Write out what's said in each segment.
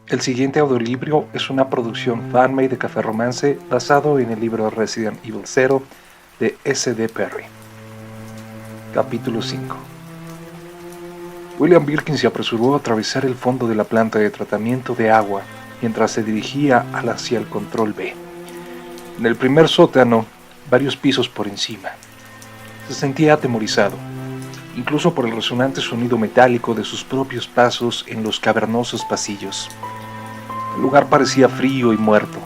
El siguiente audiolibro es una producción fanmade de Café Romance basado en el libro Resident Evil 0 de S.D. Perry. Capítulo 5. William Birkin se apresuró a atravesar el fondo de la planta de tratamiento de agua mientras se dirigía hacia el control B. En el primer sótano, varios pisos por encima. Se sentía atemorizado, incluso por el resonante sonido metálico de sus propios pasos en los cavernosos pasillos. El lugar parecía frío y muerto,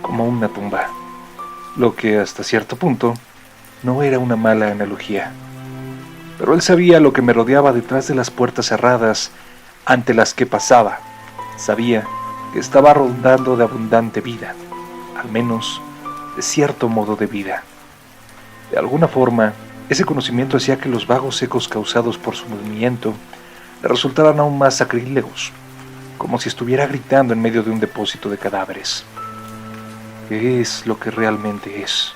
como una tumba, lo que hasta cierto punto no era una mala analogía. Pero él sabía lo que me rodeaba detrás de las puertas cerradas ante las que pasaba. Sabía que estaba rondando de abundante vida, al menos de cierto modo de vida. De alguna forma, ese conocimiento hacía que los vagos ecos causados por su movimiento le resultaran aún más sacrílegos, como si estuviera gritando en medio de un depósito de cadáveres. ¿Qué es lo que realmente es?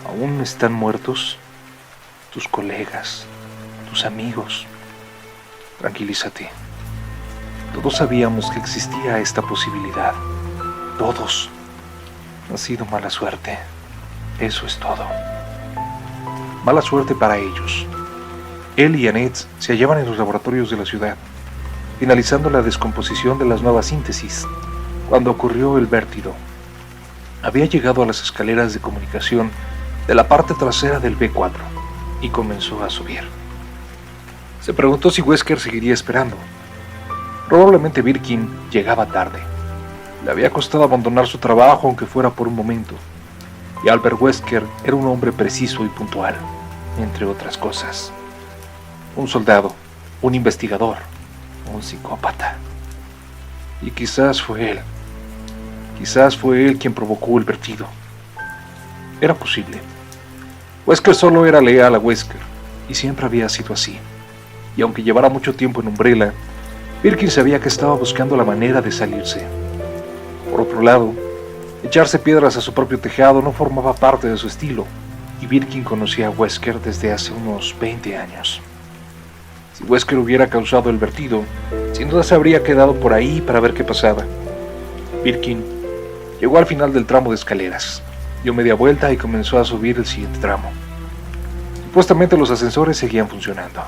¿Aún están muertos? Tus colegas, tus amigos. Tranquilízate. Todos sabíamos que existía esta posibilidad. Todos. Ha sido mala suerte. Eso es todo. Mala suerte para ellos. Él y Annette se hallaban en los laboratorios de la ciudad, finalizando la descomposición de las nuevas síntesis, cuando ocurrió el vértigo. Había llegado a las escaleras de comunicación de la parte trasera del B4 y comenzó a subir. Se preguntó si Wesker seguiría esperando. Probablemente Birkin llegaba tarde. Le había costado abandonar su trabajo aunque fuera por un momento, y Albert Wesker era un hombre preciso y puntual, entre otras cosas. Un soldado, un investigador, un psicópata. Y quizás fue él quien provocó el vertido. Era posible. Wesker solo era leal a Wesker, y siempre había sido así. Y aunque llevara mucho tiempo en Umbrella, Birkin sabía que estaba buscando la manera de salirse. Por otro lado, echarse piedras a su propio tejado no formaba parte de su estilo, y Birkin conocía a Wesker desde hace unos 20 años. Si Wesker hubiera causado el vertido, sin duda se habría quedado por ahí para ver qué pasaba. Birkin llegó al final del tramo de escaleras, dio media vuelta y comenzó a subir el siguiente tramo. Supuestamente los ascensores seguían funcionando,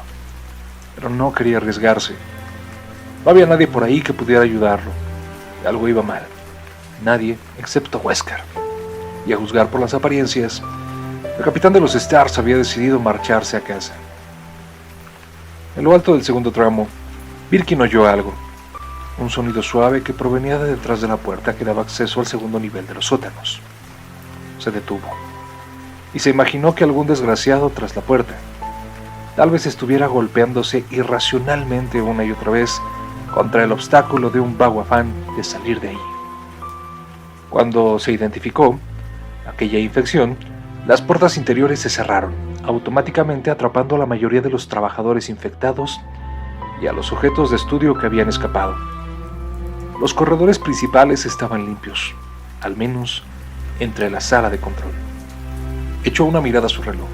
pero no quería arriesgarse. No había nadie por ahí que pudiera ayudarlo. Algo iba mal. Nadie excepto Wesker. Y a juzgar por las apariencias, el capitán de los Stars había decidido marcharse a casa. En lo alto del segundo tramo, Birkin oyó algo. Un sonido suave que provenía de detrás de la puerta que daba acceso al segundo nivel de los sótanos. Se detuvo, y se imaginó que algún desgraciado tras la puerta tal vez estuviera golpeándose irracionalmente una y otra vez contra el obstáculo de un vago afán de salir de ahí. Cuando se identificó aquella infección, las puertas interiores se cerraron, automáticamente atrapando a la mayoría de los trabajadores infectados y a los sujetos de estudio que habían escapado. Los corredores principales estaban limpios, al menos entre la sala de control. Echó una mirada a su reloj.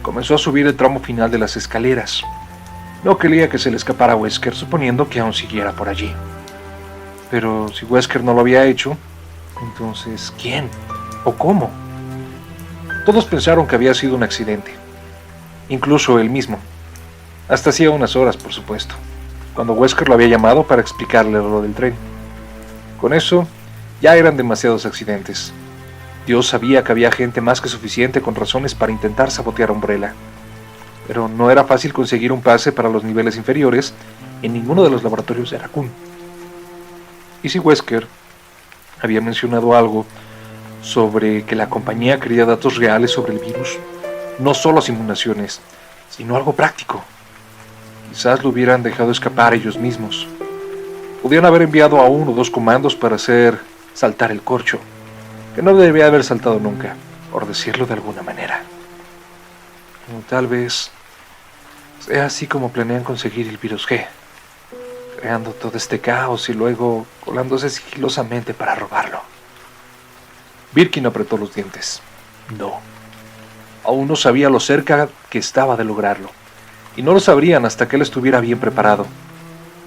Comenzó a subir el tramo final de las escaleras. No quería que se le escapara a Wesker, suponiendo que aún siguiera por allí. Pero si Wesker no lo había hecho, entonces ¿quién? ¿O cómo? Todos pensaron que había sido un accidente, incluso él mismo. Hasta hacía unas horas, por supuesto, cuando Wesker lo había llamado para explicarle lo del tren. Con eso, ya eran demasiados accidentes. Dios sabía que había gente más que suficiente con razones para intentar sabotear a Umbrella. Pero no era fácil conseguir un pase para los niveles inferiores en ninguno de los laboratorios de Raccoon. Y si Wesker había mencionado algo sobre que la compañía quería datos reales sobre el virus, no solo simulaciones, sino algo práctico. Quizás lo hubieran dejado escapar ellos mismos. Podían haber enviado a 1 o 2 comandos para hacer saltar el corcho, que no debía haber saltado nunca, por decirlo de alguna manera. O tal vez sea así como planean conseguir el virus G, creando todo este caos y luego colándose sigilosamente para robarlo. Birkin apretó los dientes. No. Aún no sabía lo cerca que estaba de lograrlo, y no lo sabrían hasta que él estuviera bien preparado.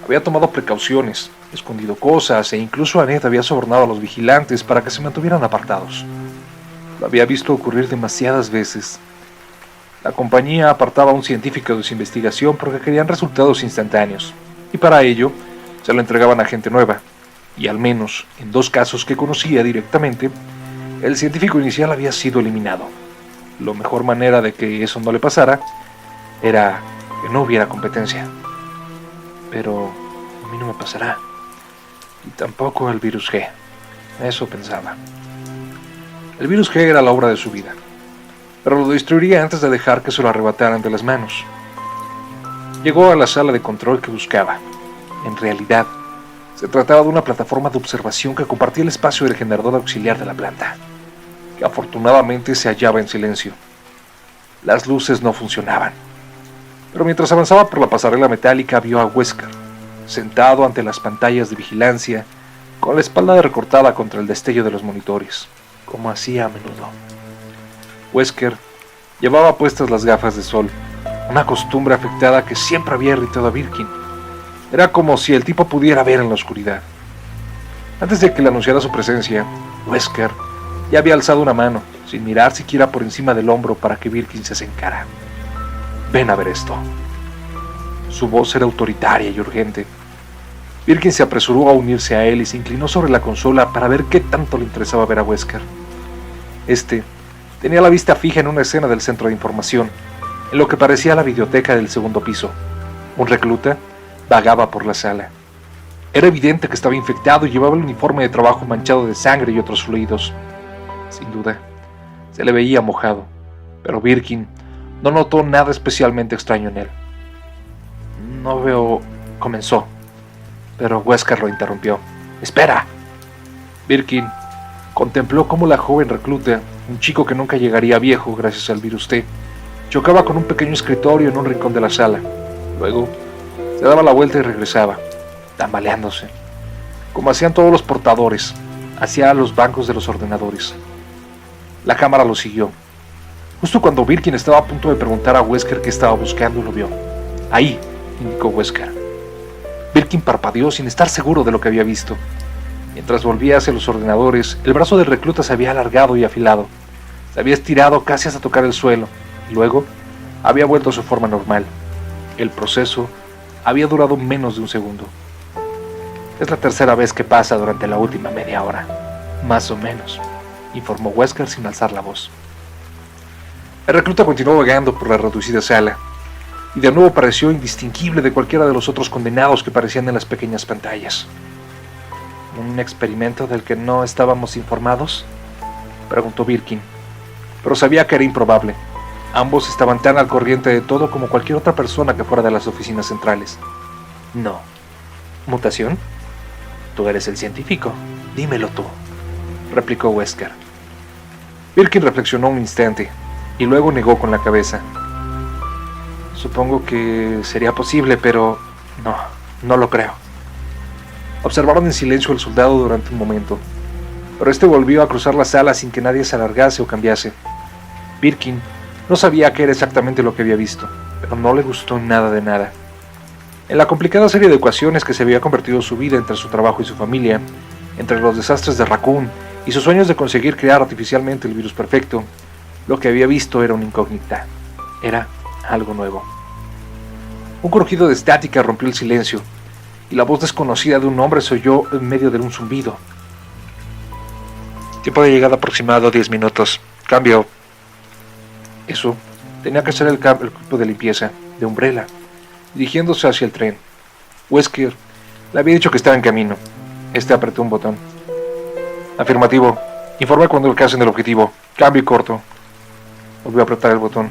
Había tomado precauciones, escondido cosas e incluso Annette había sobornado a los vigilantes para que se mantuvieran apartados. Lo había visto ocurrir demasiadas veces. La compañía apartaba a un científico de su investigación porque querían resultados instantáneos, y para ello se lo entregaban a gente nueva, y al menos en 2 casos que conocía directamente, el científico inicial había sido eliminado. La mejor manera de que eso no le pasara era que no hubiera competencia. Pero a mí no me pasará, y tampoco el virus G, eso pensaba. El virus G era la obra de su vida, pero lo destruiría antes de dejar que se lo arrebataran de las manos. Llegó a la sala de control que buscaba. En realidad, se trataba de una plataforma de observación que compartía el espacio del generador auxiliar de la planta, que afortunadamente se hallaba en silencio. Las luces no funcionaban, pero mientras avanzaba por la pasarela metálica vio a Wesker, sentado ante las pantallas de vigilancia, con la espalda recortada contra el destello de los monitores, como hacía a menudo. Wesker llevaba puestas las gafas de sol, una costumbre afectada que siempre había irritado a Birkin. Era como si el tipo pudiera ver en la oscuridad. Antes de que le anunciara su presencia, Wesker ya había alzado una mano, sin mirar siquiera por encima del hombro para que Birkin se acercara. «Ven a ver esto». Su voz era autoritaria y urgente. Birkin se apresuró a unirse a él y se inclinó sobre la consola para ver qué tanto le interesaba ver a Wesker. Este tenía la vista fija en una escena del centro de información, en lo que parecía la biblioteca del 2º piso. Un recluta vagaba por la sala. Era evidente que estaba infectado y llevaba el uniforme de trabajo manchado de sangre y otros fluidos. Sin duda, se le veía mojado, pero Birkin no notó nada especialmente extraño en él. «No veo», comenzó, pero Wesker lo interrumpió. «¡Espera!». Birkin contempló cómo la joven recluta, un chico que nunca llegaría a viejo gracias al virus T, chocaba con un pequeño escritorio en un rincón de la sala. Luego, se daba la vuelta y regresaba, tambaleándose, como hacían todos los portadores, hacia los bancos de los ordenadores. La cámara lo siguió. Justo cuando Birkin estaba a punto de preguntar a Wesker qué estaba buscando, lo vio. «Ahí», indicó Wesker. Birkin parpadeó sin estar seguro de lo que había visto. Mientras volvía hacia los ordenadores, el brazo del recluta se había alargado y afilado. Se había estirado casi hasta tocar el suelo, y luego había vuelto a su forma normal. El proceso había durado menos de un segundo. «Es la tercera vez que pasa durante la última media hora, más o menos», informó Wesker sin alzar la voz. El recluta continuó vagando por la reducida sala, y de nuevo pareció indistinguible de cualquiera de los otros condenados que aparecían en las pequeñas pantallas. «¿Un experimento del que no estábamos informados?», preguntó Birkin, pero sabía que era improbable. Ambos estaban tan al corriente de todo como cualquier otra persona que fuera de las oficinas centrales. «No». «¿Mutación? Tú eres el científico, dímelo tú», replicó Wesker. Birkin reflexionó un instante y luego negó con la cabeza. «Supongo que sería posible, pero no lo creo». Observaron en silencio al soldado durante un momento, pero este volvió a cruzar la sala sin que nadie se alargase o cambiase. Birkin no sabía qué era exactamente lo que había visto, pero no le gustó nada de nada. En la complicada serie de ecuaciones que se había convertido su vida entre su trabajo y su familia, entre los desastres de Raccoon y sus sueños de conseguir crear artificialmente el virus perfecto, lo que había visto era una incógnita. Era algo nuevo. Un crujido de estática rompió el silencio, y la voz desconocida de un hombre se oyó en medio de un zumbido. «Tiempo de llegada aproximado 10 minutos. Cambio». Eso tenía que ser el grupo de limpieza de Umbrella, dirigiéndose hacia el tren. Wesker le había dicho que estaba en camino. Este apretó un botón. «Afirmativo. Informe cuando alcancen el objetivo. Cambio corto». Volvió a apretar el botón.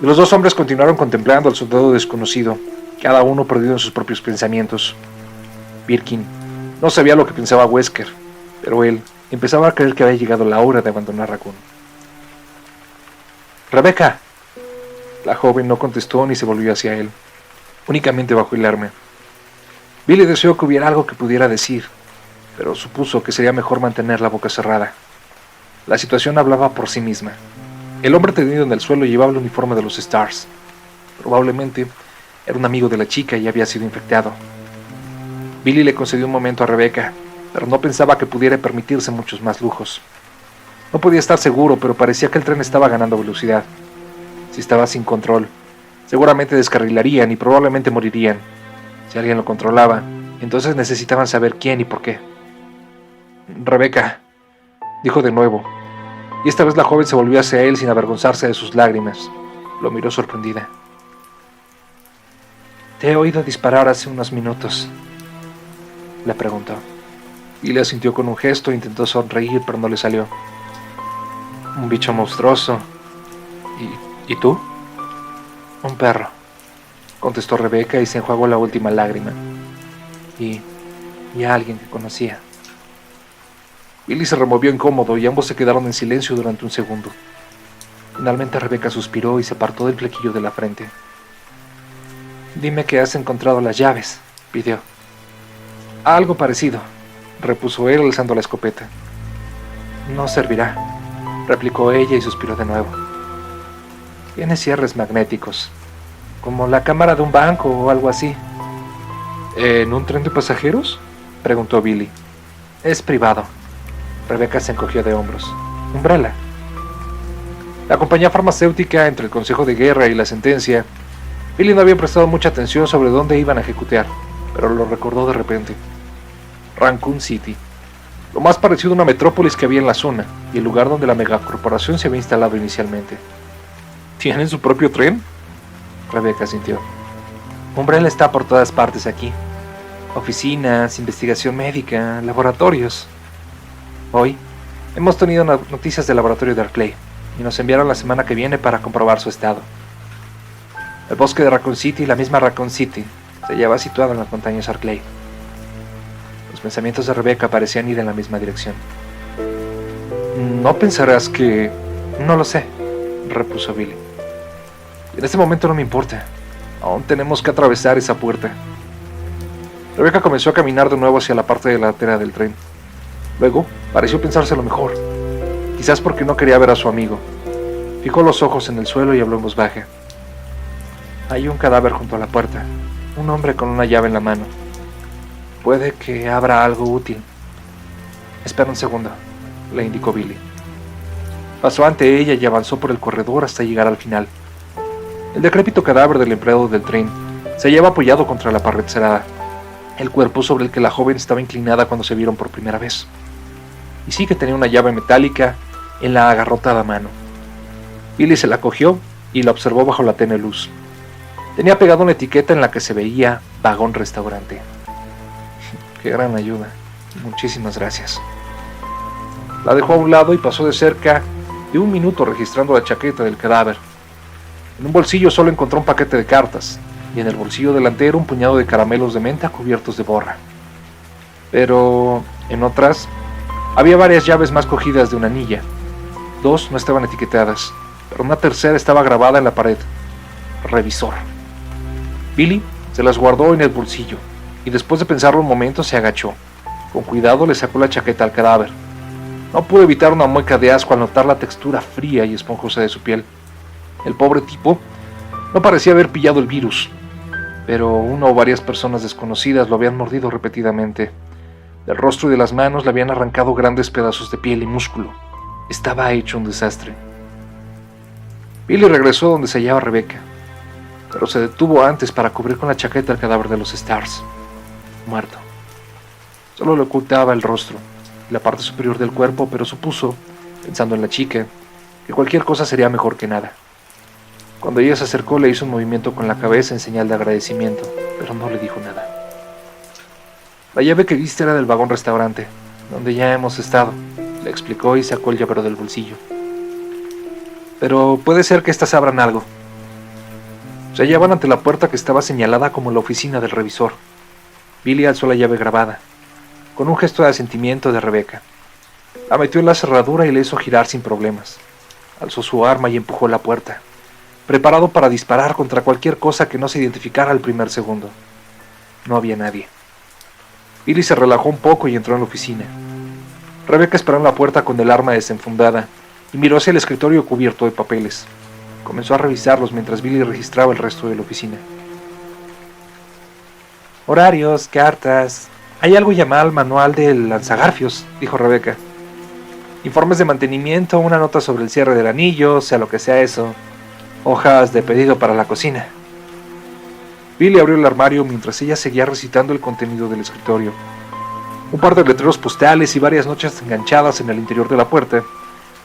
Y los 2 hombres continuaron contemplando al soldado desconocido, cada uno perdido en sus propios pensamientos. Birkin no sabía lo que pensaba Wesker, pero él empezaba a creer que había llegado la hora de abandonar Raccoon. «Rebecca». La joven no contestó ni se volvió hacia él, únicamente bajó el arma. Billy deseó que hubiera algo que pudiera decir, pero supuso que sería mejor mantener la boca cerrada. La situación hablaba por sí misma. El hombre tendido en el suelo llevaba el uniforme de los Stars. Probablemente era un amigo de la chica y había sido infectado. Billy le concedió un momento a Rebecca, pero no pensaba que pudiera permitirse muchos más lujos. No podía estar seguro, pero parecía que el tren estaba ganando velocidad. Si estaba sin control, seguramente descarrilarían y probablemente morirían. Si alguien lo controlaba, entonces necesitaban saber quién y por qué. «Rebecca», dijo de nuevo, y esta vez la joven se volvió hacia él sin avergonzarse de sus lágrimas. Lo miró sorprendida. «¿Te he oído disparar hace unos minutos?», le preguntó. Y le asintió con un gesto e intentó sonreír, pero no le salió. «Un bicho monstruoso. ¿Y tú?» «Un perro», contestó Rebecca y se enjuagó la última lágrima. Y a alguien que conocía. Billy se removió incómodo y ambos se quedaron en silencio durante un segundo. Finalmente Rebecca suspiró y se apartó del flequillo de la frente. «Dime que has encontrado las llaves», pidió. «Algo parecido», repuso él alzando la escopeta. «No servirá», replicó ella y suspiró de nuevo. «Tiene cierres magnéticos, como la cámara de un banco o algo así». «¿En un tren de pasajeros?», preguntó Billy. «Es privado». Rebecca se encogió de hombros. «Umbrella». La compañía farmacéutica, entre el consejo de guerra y la sentencia, Billy no había prestado mucha atención sobre dónde iban a ejecutar, pero lo recordó de repente. Raccoon City, lo más parecido a una metrópolis que había en la zona, y el lugar donde la megacorporación se había instalado inicialmente. ¿Tienen su propio tren?, Rebecca sintió. Umbrella está por todas partes aquí. Oficinas, investigación médica, laboratorios. Hoy hemos tenido noticias del laboratorio de Arclay y nos enviaron la semana que viene para comprobar su estado. El bosque de Raccoon City, la misma Raccoon City, se hallaba situado en las montañas Arclay. Los pensamientos de Rebecca parecían ir en la misma dirección. «No pensarás que...». «No lo sé», repuso Billy. «En este momento no me importa. Aún tenemos que atravesar esa puerta». Rebecca comenzó a caminar de nuevo hacia la parte delantera del tren. Luego pareció pensárselo mejor, quizás porque no quería ver a su amigo. Fijó los ojos en el suelo y habló en voz baja. «Hay un cadáver junto a la puerta, un hombre con una llave en la mano. Puede que abra algo útil». «Espera un segundo», le indicó Billy. Pasó ante ella y avanzó por el corredor hasta llegar al final. El decrépito cadáver del empleado del tren se hallaba apoyado contra la pared cerrada, el cuerpo sobre el que la joven estaba inclinada cuando se vieron por primera vez. Y sí que tenía una llave metálica en la agarrotada mano. Billy se la cogió y la observó bajo la tenue luz. Tenía pegada una etiqueta en la que se veía Vagón Restaurante. «Qué gran ayuda. Muchísimas gracias». La dejó a un lado y pasó de cerca de un minuto registrando la chaqueta del cadáver. En un bolsillo solo encontró un paquete de cartas, y en el bolsillo delantero un puñado de caramelos de menta cubiertos de borra. Pero en otras había varias llaves más cogidas de una anilla. 2 no estaban etiquetadas, pero una tercera estaba grabada en la pared. «Revisor». Billy se las guardó en el bolsillo, y después de pensarlo un momento se agachó. Con cuidado le sacó la chaqueta al cadáver. No pudo evitar una mueca de asco al notar la textura fría y esponjosa de su piel. El pobre tipo no parecía haber pillado el virus, pero una o varias personas desconocidas lo habían mordido repetidamente. Del rostro y de las manos le habían arrancado grandes pedazos de piel y músculo. Estaba hecho un desastre. Billy regresó donde se hallaba Rebecca, pero se detuvo antes para cubrir con la chaqueta el cadáver de los Stars. Muerto. Solo le ocultaba el rostro y la parte superior del cuerpo, pero supuso, pensando en la chica, que cualquier cosa sería mejor que nada. Cuando ella se acercó, le hizo un movimiento con la cabeza en señal de agradecimiento, pero no le dijo nada. «La llave que viste era del vagón restaurante, donde ya hemos estado», le explicó y sacó el llavero del bolsillo. «Pero puede ser que estas abran algo». Se hallaban ante la puerta que estaba señalada como la oficina del revisor. Billy alzó la llave grabada, con un gesto de asentimiento de Rebecca. La metió en la cerradura y le hizo girar sin problemas. Alzó su arma y empujó la puerta, preparado para disparar contra cualquier cosa que no se identificara al primer segundo. No había nadie. Billy se relajó un poco y entró en la oficina. Rebecca esperó en la puerta con el arma desenfundada y miró hacia el escritorio cubierto de papeles. Comenzó a revisarlos mientras Billy registraba el resto de la oficina. Horarios, cartas... Hay algo llamado el manual del lanzagarfios, dijo Rebeca. Informes de mantenimiento, una nota sobre el cierre del anillo, sea lo que sea eso. Hojas de pedido para la cocina. Billy abrió el armario mientras ella seguía recitando el contenido del escritorio. Un par de letreros postales y varias noches enganchadas en el interior de la puerta,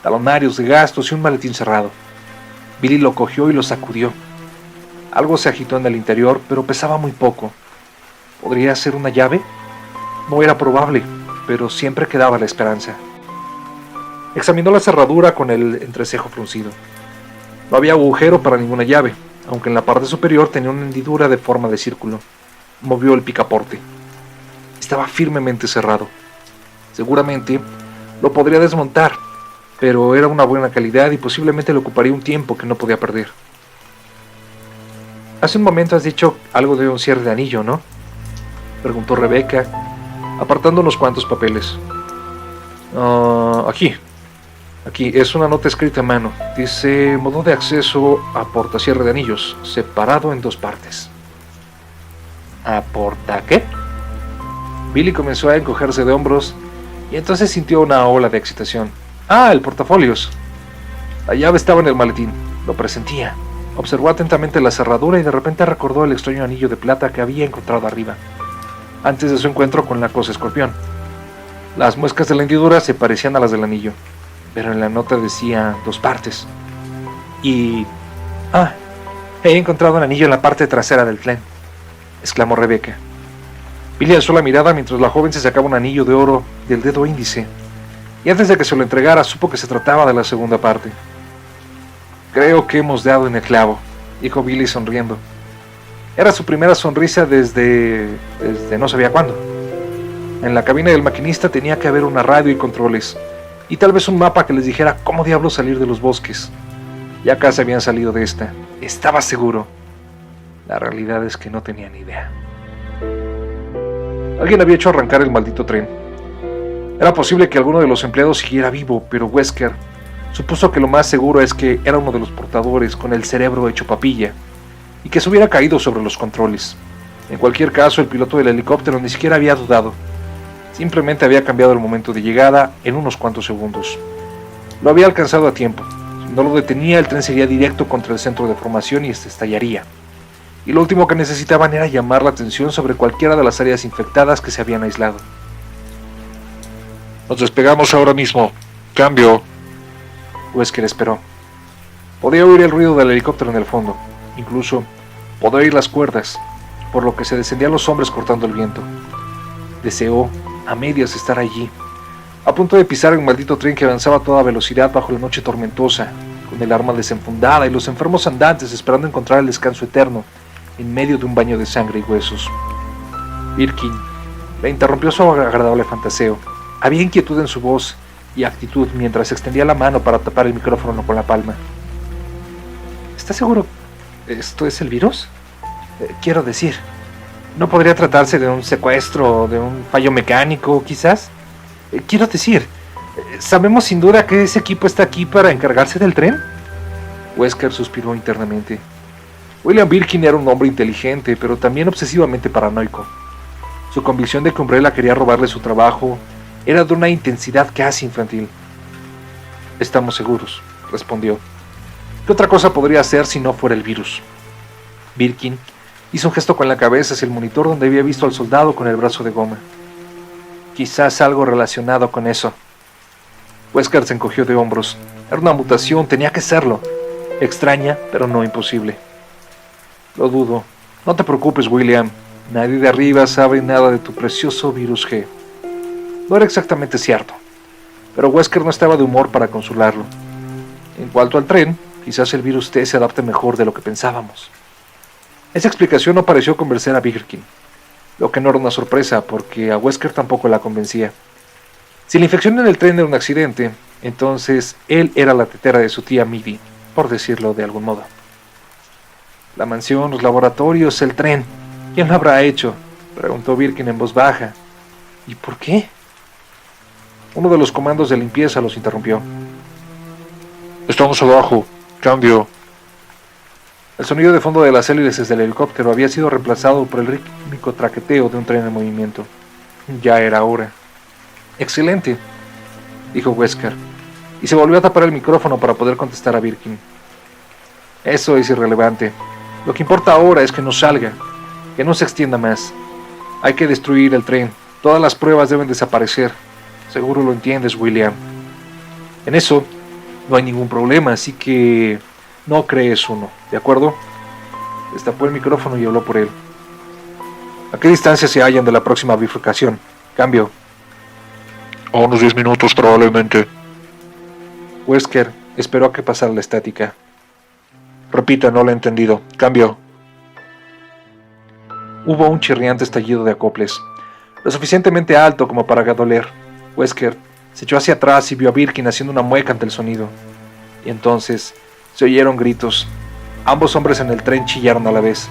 talonarios de gastos y un maletín cerrado. Billy lo cogió y lo sacudió. Algo se agitó en el interior, pero pesaba muy poco. ¿Podría ser una llave? No era probable, pero siempre quedaba la esperanza. Examinó la cerradura con el entrecejo fruncido. No había agujero para ninguna llave, aunque en la parte superior tenía una hendidura de forma de círculo. Movió el picaporte. Estaba firmemente cerrado. Seguramente lo podría desmontar, pero era una buena calidad y posiblemente le ocuparía un tiempo que no podía perder. Hace un momento has dicho algo de un cierre de anillo, ¿no? Preguntó Rebeca, apartando unos cuantos papeles. Aquí, es una nota escrita a mano. Dice, modo de acceso a portacierre de anillos, separado en 2 partes. ¿A porta qué? Billy comenzó a encogerse de hombros y entonces sintió una ola de excitación. El portafolios. La llave estaba en el maletín, lo presentía. Observó atentamente la cerradura y de repente recordó el extraño anillo de plata que había encontrado arriba, antes de su encuentro con la cosa escorpión. Las muescas de la hendidura se parecían a las del anillo, pero en la nota decía 2 partes. Y... he encontrado un anillo en la parte trasera del tren, exclamó Rebeca. Billy alzó la mirada mientras la joven se sacaba un anillo de oro del dedo índice, y antes de que se lo entregara supo que se trataba de la segunda parte. Creo que hemos dado en el clavo, dijo Billy sonriendo. Era su primera sonrisa desde no sabía cuándo. En la cabina del maquinista tenía que haber una radio y controles, y tal vez un mapa que les dijera cómo diablos salir de los bosques. Ya casi habían salido de esta, estaba seguro. La realidad es que no tenía ni idea. Alguien había hecho arrancar el maldito tren. Era posible que alguno de los empleados siguiera vivo, pero Wesker supuso que lo más seguro es que era uno de los portadores con el cerebro hecho papilla, y que se hubiera caído sobre los controles. En cualquier caso, el piloto del helicóptero ni siquiera había dudado. Simplemente había cambiado el momento de llegada en unos cuantos segundos. Lo había alcanzado a tiempo. Si no lo detenía, el tren sería directo contra el centro de formación y este estallaría. Y lo último que necesitaban era llamar la atención sobre cualquiera de las áreas infectadas que se habían aislado. Nos despegamos ahora mismo. Cambio. Wesker esperó. Podía oír el ruido del helicóptero en el fondo. Incluso podía oír las cuerdas, por lo que se descendían los hombres cortando el viento. Deseó, a medias, estar allí, a punto de pisar el maldito tren que avanzaba a toda velocidad bajo la noche tormentosa, con el arma desenfundada y los enfermos andantes esperando encontrar el descanso eterno en medio de un baño de sangre y huesos. Birkin le interrumpió su agradable fantaseo. Había inquietud en su voz y actitud mientras extendía la mano para tapar el micrófono con la palma. ¿Estás seguro esto es el virus? Quiero decir, ¿no podría tratarse de un secuestro o de un fallo mecánico, quizás? Quiero decir, ¿sabemos sin duda que ese equipo está aquí para encargarse del tren? Wesker suspiró internamente. William Birkin era un hombre inteligente, pero también obsesivamente paranoico. Su convicción de que Umbrella quería robarle su trabajo era de una intensidad casi infantil. Estamos seguros, respondió. ¿Qué otra cosa podría ser si no fuera el virus? Birkin hizo un gesto con la cabeza hacia el monitor donde había visto al soldado con el brazo de goma. Quizás algo relacionado con eso. Wesker se encogió de hombros. Era una mutación, tenía que serlo. Extraña, pero no imposible. Lo dudo. No te preocupes, William. Nadie de arriba sabe nada de tu precioso virus G. No era exactamente cierto, pero Wesker no estaba de humor para consolarlo. En cuanto al tren, quizás el virus T se adapte mejor de lo que pensábamos. Esa explicación no pareció convencer a Birkin, lo que no era una sorpresa porque a Wesker tampoco la convencía. Si la infección en el tren era un accidente, entonces él era la tetera de su tía Midi, por decirlo de algún modo. La mansión, los laboratorios, el tren. ¿Quién lo habrá hecho?, preguntó Birkin en voz baja. ¿Y por qué? Uno de los comandos de limpieza los interrumpió. Estamos abajo. Cambio. El sonido de fondo de las hélices del helicóptero había sido reemplazado por el rítmico traqueteo de un tren en movimiento. Ya era hora. «Excelente», dijo Wesker, y se volvió a tapar el micrófono para poder contestar a Birkin. «Eso es irrelevante. Lo que importa ahora es que no salga, que no se extienda más. Hay que destruir el tren. Todas las pruebas deben desaparecer. Seguro lo entiendes, William. En eso no hay ningún problema, así que no crees uno, ¿de acuerdo?» Destapó el micrófono y habló por él. «¿A qué distancia se hallan de la próxima bifurcación? Cambio». «A unos 10 minutos probablemente». Wesker esperó a que pasara la estática. «Repita, no lo he entendido. Cambio». Hubo un chirriante estallido de acoples, lo suficientemente alto como para doler. Wesker se echó hacia atrás y vio a Birkin haciendo una mueca ante el sonido. Y entonces se oyeron gritos. Ambos hombres en el tren chillaron a la vez.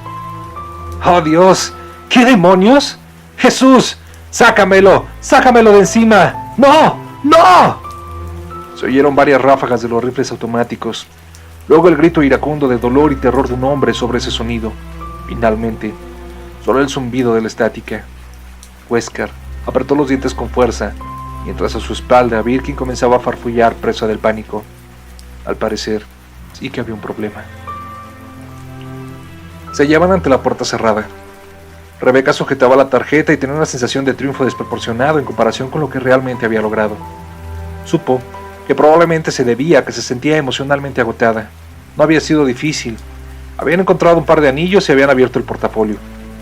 «¡Oh, Dios! ¿Qué demonios? ¡Jesús! ¡Sácamelo! ¡Sácamelo de encima! ¡No! ¡No!» Se oyeron varias ráfagas de los rifles automáticos. Luego el grito iracundo de dolor y terror de un hombre sobre ese sonido. Finalmente, solo el zumbido de la estática. Wesker apretó los dientes con fuerza, mientras a su espalda Birkin comenzaba a farfullar presa del pánico. Al parecer, sí que había un problema. Se hallaban ante la puerta cerrada. Rebecca sujetaba la tarjeta y tenía una sensación de triunfo desproporcionado en comparación con lo que realmente había logrado. Supo que probablemente se debía a que se sentía emocionalmente agotada. No había sido difícil. Habían encontrado un par de anillos y habían abierto el portafolio.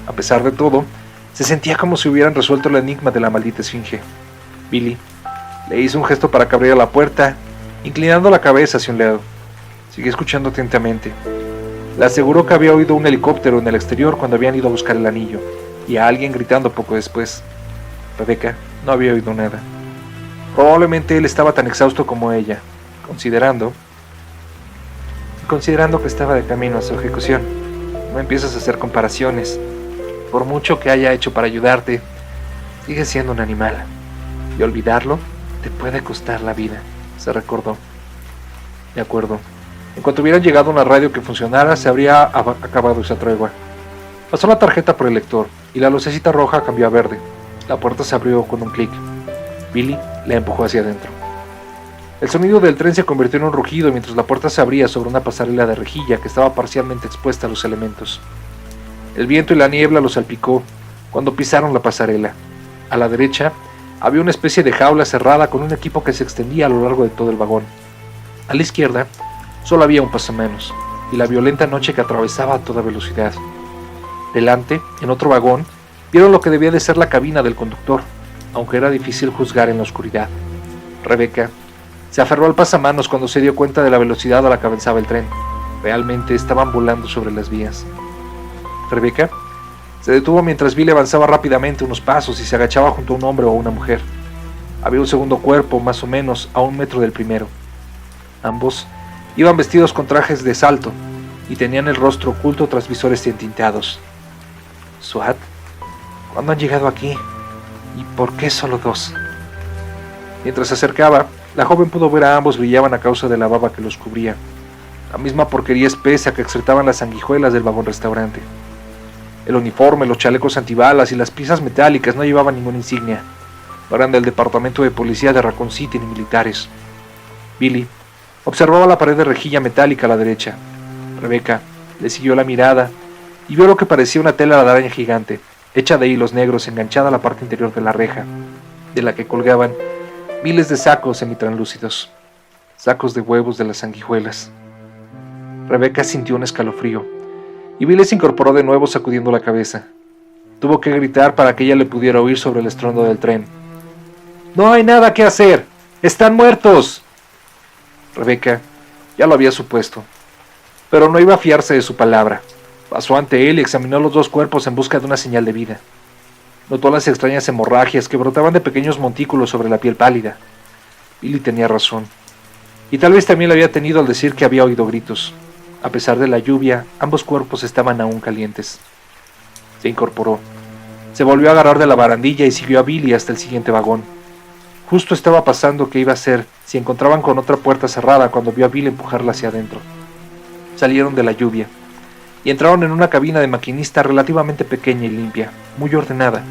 A pesar de todo, se sentía como si hubieran resuelto el enigma de la maldita esfinge. Billy le hizo un gesto para que abriera la puerta, inclinando la cabeza hacia un lado. Siguió escuchando atentamente. Le aseguró que había oído un helicóptero en el exterior cuando habían ido a buscar el anillo, y a alguien gritando poco después. Rebecca no había oído nada. Probablemente él estaba tan exhausto como ella, considerando que estaba de camino a su ejecución. No empieces a hacer comparaciones. Por mucho que haya hecho para ayudarte, sigue siendo un animal. Y olvidarlo te puede costar la vida, se recordó. De acuerdo. En cuanto hubieran llegado a una radio que funcionara, se habría acabado esa tregua. Pasó la tarjeta por el lector, y la lucecita roja cambió a verde. La puerta se abrió con un clic. Billy la empujó hacia adentro. El sonido del tren se convirtió en un rugido mientras la puerta se abría sobre una pasarela de rejilla que estaba parcialmente expuesta a los elementos. El viento y la niebla los salpicó cuando pisaron la pasarela. A la derecha había una especie de jaula cerrada con un equipo que se extendía a lo largo de todo el vagón. A la izquierda solo había un pasamanos y la violenta noche que atravesaba a toda velocidad. Delante, en otro vagón, vieron lo que debía de ser la cabina del conductor, aunque era difícil juzgar en la oscuridad. Rebecca se aferró al pasamanos cuando se dio cuenta de la velocidad a la que avanzaba el tren. Realmente estaban volando sobre las vías. Rebecca se detuvo mientras Billy avanzaba rápidamente unos pasos y se agachaba junto a un hombre o una mujer. Había un segundo cuerpo, más o menos a 1 metro del primero. Ambos iban vestidos con trajes de salto y tenían el rostro oculto tras visores entintados. ¿SWAT? ¿Cuándo han llegado aquí? ¿Y por qué solo 2? Mientras se acercaba, la joven pudo ver a ambos brillaban a causa de la baba que los cubría, la misma porquería espesa que excretaban las sanguijuelas del vagón restaurante. El uniforme, los chalecos antibalas y las piezas metálicas no llevaban ninguna insignia. No eran del departamento de policía de Raccoon City ni militares. Billy observaba la pared de rejilla metálica a la derecha. Rebecca le siguió la mirada y vio lo que parecía una tela de araña gigante, hecha de hilos negros enganchada a la parte interior de la reja, de la que colgaban miles de sacos semitranslúcidos, sacos de huevos de las sanguijuelas. Rebecca sintió un escalofrío, y Billy se incorporó de nuevo sacudiendo la cabeza. Tuvo que gritar para que ella le pudiera oír sobre el estruendo del tren. «¡No hay nada que hacer! ¡Están muertos!» Rebecca ya lo había supuesto, pero no iba a fiarse de su palabra. Pasó ante él y examinó los 2 cuerpos en busca de una señal de vida. Notó las extrañas hemorragias que brotaban de pequeños montículos sobre la piel pálida. Billy tenía razón, y tal vez también la había tenido al decir que había oído gritos. A pesar de la lluvia, ambos cuerpos estaban aún calientes. Se incorporó. Se volvió a agarrar de la barandilla y siguió a Billy hasta el siguiente vagón. Justo estaba pasando qué iba a hacer si encontraban con otra puerta cerrada cuando vio a Billy empujarla hacia adentro. Salieron de la lluvia. y entraron en una cabina de maquinista relativamente pequeña y limpia, muy ordenada,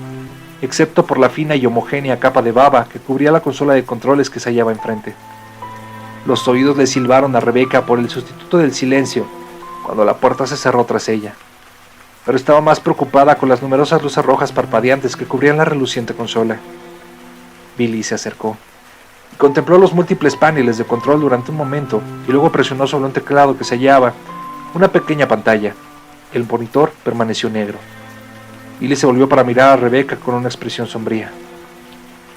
excepto por la fina y homogénea capa de baba que cubría la consola de controles que se hallaba enfrente. Los oídos le silbaron a Rebecca por el sustituto del silencio cuando la puerta se cerró tras ella, pero estaba más preocupada con las numerosas luces rojas parpadeantes que cubrían la reluciente consola. Billy se acercó y contempló los múltiples paneles de control durante un momento y luego presionó sobre un teclado que se hallaba una pequeña pantalla. El monitor permaneció negro. Billy se volvió para mirar a Rebecca con una expresión sombría.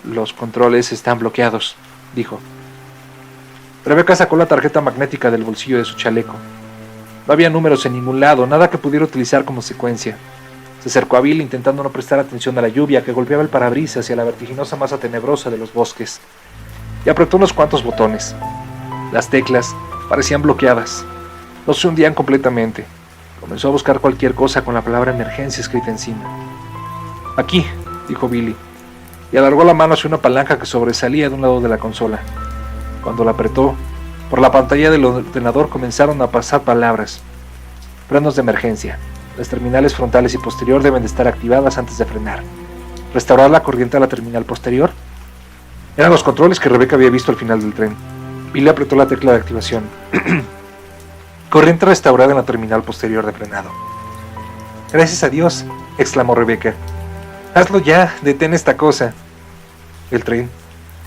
«Los controles están bloqueados», dijo. Rebecca sacó la tarjeta magnética del bolsillo de su chaleco. No había números en ningún lado, nada que pudiera utilizar como secuencia. Se acercó a Billy intentando no prestar atención a la lluvia que golpeaba el parabrisas y a la vertiginosa masa tenebrosa de los bosques, y apretó unos cuantos botones. Las teclas parecían bloqueadas. No se hundían completamente. Comenzó a buscar cualquier cosa con la palabra emergencia escrita encima. «Aquí», dijo Billy, y alargó la mano hacia una palanca que sobresalía de un lado de la consola. Cuando la apretó, por la pantalla del ordenador comenzaron a pasar palabras. «Frenos de emergencia. Las terminales frontales y posterior deben de estar activadas antes de frenar. Restaurar la corriente a la terminal posterior». Eran los controles que Rebecca había visto al final del tren. Billy apretó la tecla de activación. «Corriente restaurada en la terminal posterior de frenado». «Gracias a Dios», exclamó Rebecca. «Hazlo ya, detén esta cosa». El tren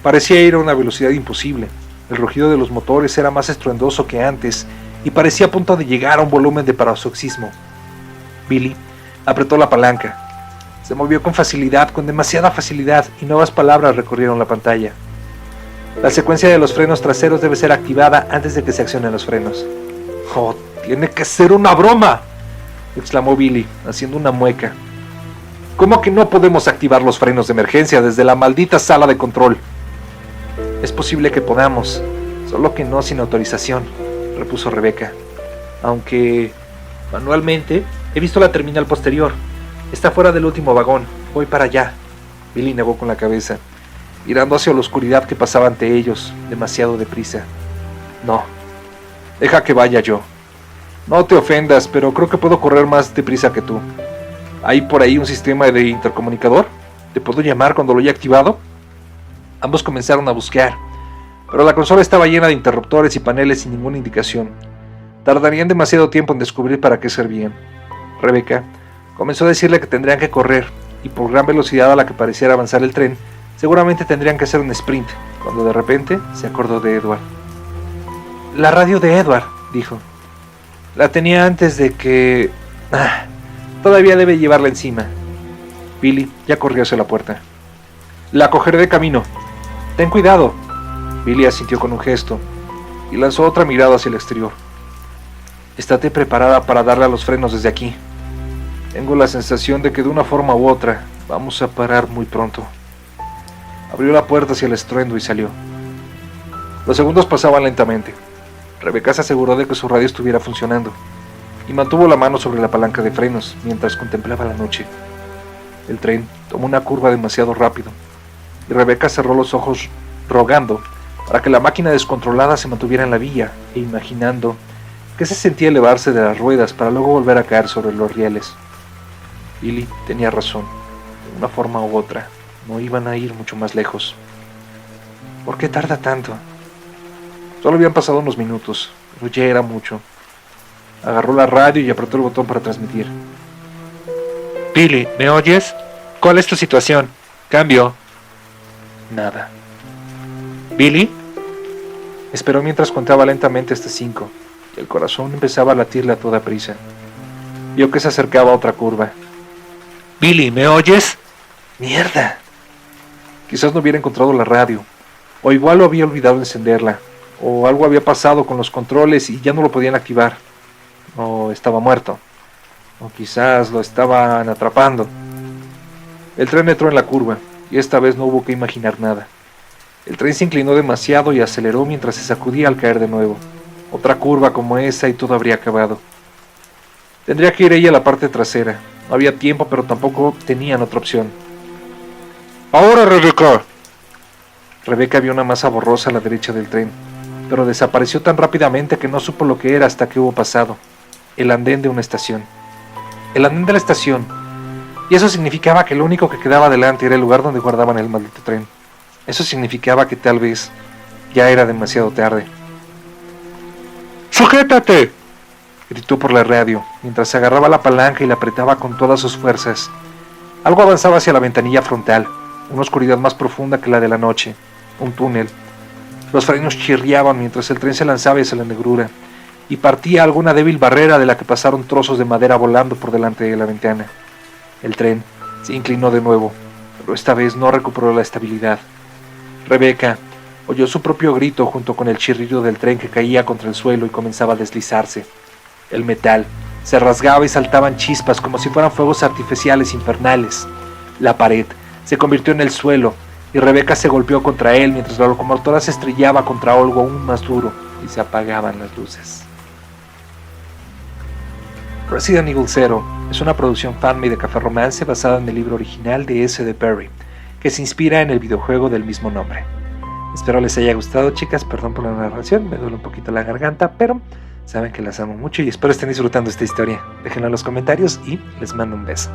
parecía ir a una velocidad imposible. El rugido de los motores era más estruendoso que antes y parecía a punto de llegar a un volumen de paroxismo. Billy apretó la palanca. Se movió con facilidad, con demasiada facilidad, y nuevas palabras recorrieron la pantalla. «La secuencia de los frenos traseros debe ser activada antes de que se accionen los frenos». «¡Oh, tiene que ser una broma!», exclamó Billy, haciendo una mueca. «¿Cómo que no podemos activar los frenos de emergencia desde la maldita sala de control?» «Es posible que podamos, solo que no sin autorización», repuso Rebecca. «Aunque, manualmente, he visto la terminal posterior. Está fuera del último vagón. Voy para allá». Billy negó con la cabeza, mirando hacia la oscuridad que pasaba ante ellos, demasiado deprisa. «No, deja que vaya yo. No te ofendas, pero creo que puedo correr más deprisa que tú. ¿Hay por ahí un sistema de intercomunicador? ¿Te puedo llamar cuando lo haya activado?» Ambos comenzaron a buscar, pero la consola estaba llena de interruptores y paneles sin ninguna indicación. Tardarían demasiado tiempo en descubrir para qué servían. Rebecca comenzó a decirle que tendrían que correr, y por gran velocidad a la que pareciera avanzar el tren, seguramente tendrían que hacer un sprint, cuando de repente se acordó de Edward. «La radio de Edward», dijo. «La tenía antes de que... todavía debe llevarla encima». Billy ya corrió hacia la puerta. «La cogeré de camino. Ten cuidado». Billy asintió con un gesto y lanzó otra mirada hacia el exterior. «Estate preparada para darle a los frenos desde aquí. Tengo la sensación de que de una forma u otra vamos a parar muy pronto». Abrió la puerta hacia el estruendo y salió. Los segundos pasaban lentamente. Rebecca se aseguró de que su radio estuviera funcionando y mantuvo la mano sobre la palanca de frenos mientras contemplaba la noche. El tren tomó una curva demasiado rápido y Rebecca cerró los ojos rogando para que la máquina descontrolada se mantuviera en la vía e imaginando que se sentía elevarse de las ruedas para luego volver a caer sobre los rieles. Billy tenía razón. De una forma u otra, no iban a ir mucho más lejos. ¿Por qué tarda tanto? Solo habían pasado unos minutos, pero ya era mucho. Agarró la radio y apretó el botón para transmitir. «Billy, ¿me oyes? ¿Cuál es tu situación? Cambio». Nada. «¿Billy?» Esperó mientras contaba lentamente hasta 5, y el corazón empezaba a latirle a toda prisa. Vio que se acercaba a otra curva. «Billy, ¿me oyes?» «¡Mierda!». Quizás no hubiera encontrado la radio, o igual lo había olvidado encenderla, o algo había pasado con los controles y ya no lo podían activar, o estaba muerto, o quizás lo estaban atrapando. El tren entró en la curva, y esta vez no hubo que imaginar nada. El tren se inclinó demasiado y aceleró mientras se sacudía al caer de nuevo. Otra curva como esa y todo habría acabado. Tendría que ir ella a la parte trasera. No había tiempo, pero tampoco tenían otra opción. ¡Ahora, Rebecca! Rebecca vio una masa borrosa a la derecha del tren, pero desapareció tan rápidamente que no supo lo que era hasta que hubo pasado. el andén de una estación. El andén de la estación. Y eso significaba que lo único que quedaba adelante era el lugar donde guardaban el maldito tren. Eso significaba que tal vez ya era demasiado tarde. ¡Sujétate!, gritó por la radio, mientras se agarraba la palanca y la apretaba con todas sus fuerzas. Algo avanzaba hacia la ventanilla frontal, una oscuridad más profunda que la de la noche, un túnel. Los frenos chirriaban mientras el tren se lanzaba hacia la negrura, y partía alguna débil barrera de la que pasaron trozos de madera volando por delante de la ventana. El tren se inclinó de nuevo, pero esta vez no recuperó la estabilidad. Rebecca oyó su propio grito junto con el chirrido del tren que caía contra el suelo y comenzaba a deslizarse. El metal se rasgaba y saltaban chispas como si fueran fuegos artificiales infernales. La pared se convirtió en el suelo y Rebecca se golpeó contra él mientras la locomotora se estrellaba contra algo aún más duro y se apagaban las luces. Resident Evil Zero es una producción fanmade de Café Romance basada en el libro original de S. de Perry, que se inspira en el videojuego del mismo nombre. Espero les haya gustado, chicas, perdón por la narración, me duele un poquito la garganta, pero saben que las amo mucho y espero estén disfrutando esta historia. Déjenlo en los comentarios y les mando un beso.